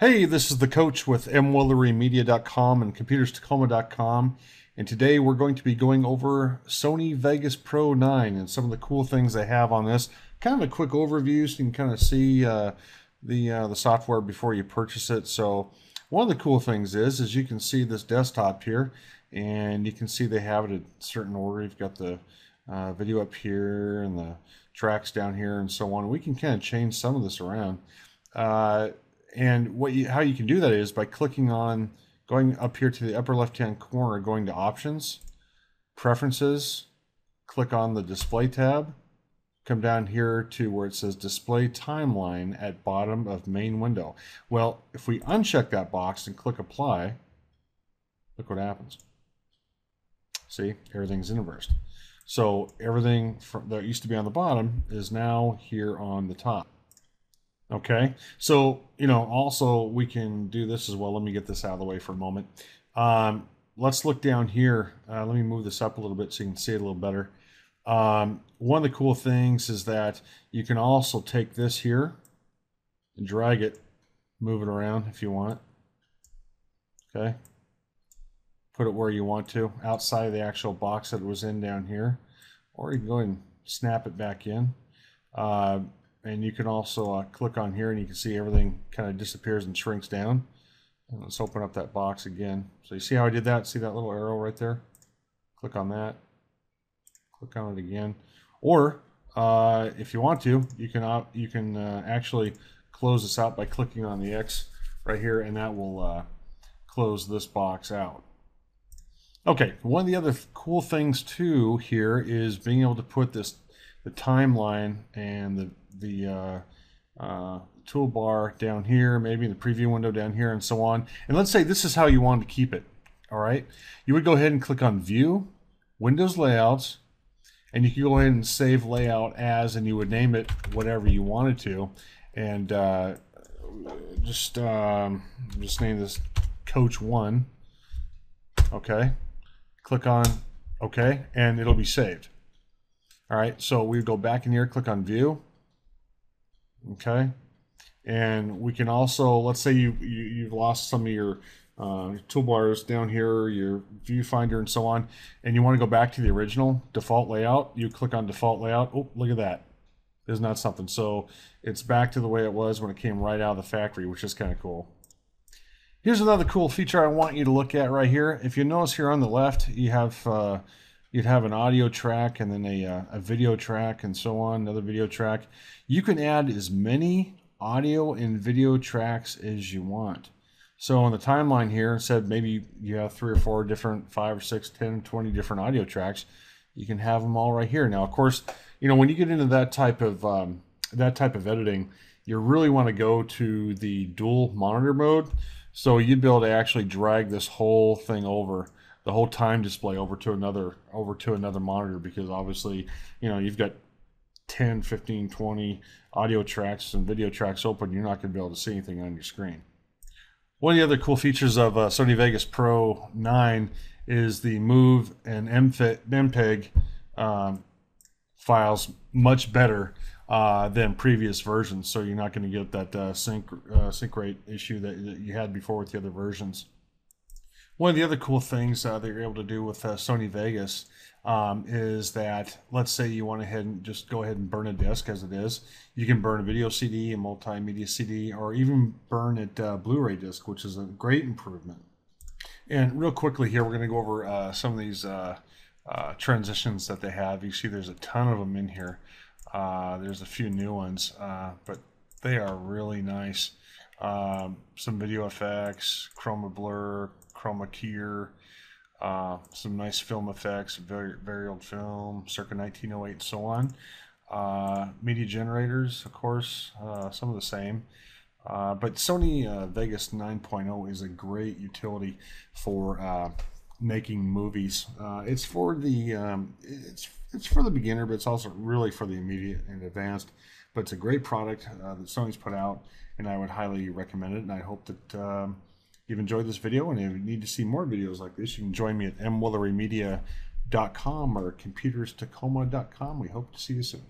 Hey, this is the coach with mwillerymedia.com and computerstacoma.com, and today we're going to be going over Sony Vegas Pro 9 and some of the cool things they have on this. Kind of a quick overview so you can kind of see the software before you purchase it. So one of the cool things is you can see this desktop here, and you can see they have it in a certain order. You've got the video up here and the tracks down here and so on. We can kind of change some of this around. And how you can do that is by clicking on, going up here to the upper left-hand corner, going to Options, Preferences, click on the Display tab, come down here to where it says Display Timeline at bottom of main window. Well, if we uncheck that box and click Apply, look what happens. See, everything's inversed. So everything that used to be on the bottom is now here on the top. Okay, so also we can do this as well. Let me get this out of the way for a moment. Let's look down here. Let me move this up a little bit so you can see it a little better. One of the cool things is that you can also take this here and drag it, move it around if you want. Okay, put it where you want to, outside of the actual box that it was in down here, or you can go ahead and snap it back in. And you can also click on here and you can see everything kind of disappears and shrinks down. And let's open up that box again. So you see how I did that? See that little arrow right there? Click on that. Click on it again. Or if you want to, you can actually close this out by clicking on the X right here, and that will close this box out. Okay, one of the other cool things too here is being able to put the timeline and the toolbar down here, maybe in the preview window down here, and so on. And let's say this is how you wanted to keep it. All right, you would go ahead and click on View, Windows Layouts, and you can go ahead and save layout as, and you would name it whatever you wanted to, and just name this Coach 1. Okay, click on OK, and it'll be saved. All right, so we go back in here, click on View. Okay, and we can also, let's say you've lost some of your toolbars down here, your viewfinder and so on, and you want to go back to the original default layout. You click on default layout. Oh, look at that. Isn't that something? So it's back to the way it was when it came right out of the factory, which is kind of cool. Here's another cool feature I want you to look at right here. If you notice here on the left, you have you'd have an audio track and then a video track and so on, another video track. You can add as many audio and video tracks as you want. So on the timeline here, instead maybe you have 3 or 4 different, 5 or 6, 10, 20 different audio tracks, you can have them all right here. Now, of course, when you get into that type of editing, you really want to go to the dual monitor mode. So you'd be able to actually drag this whole thing over, the whole time display over to another monitor, because obviously you've got 10, 15, 20 audio tracks and video tracks open. You're not going to be able to see anything on your screen. One of the other cool features of Sony Vegas Pro 9 is the MOV and MPEG files much better than previous versions, so you're not going to get that sync rate issue that you had before with the other versions. One of the other cool things that you're able to do with Sony Vegas is that, let's say you want to just go ahead and burn a disc as it is. You can burn a video CD, a multimedia CD, or even burn it Blu-ray disc, which is a great improvement. And real quickly here, we're going to go over some of these transitions that they have. You see there's a ton of them in here. There's a few new ones, but they are really nice. Some video effects, chroma blur, chroma keyer, some nice film effects, very old film, circa 1908 and so on. Media generators, of course, some of the same. But Sony Vegas 9.0 is a great utility for making movies. It's for the it's for the beginner, but it's also really for the immediate and advanced. But it's a great product that Sony's put out, and I would highly recommend it. And I hope that you've enjoyed this video, and if you need to see more videos like this, you can join me at mwillerymedia.com or computerstacoma.com. We hope to see you soon.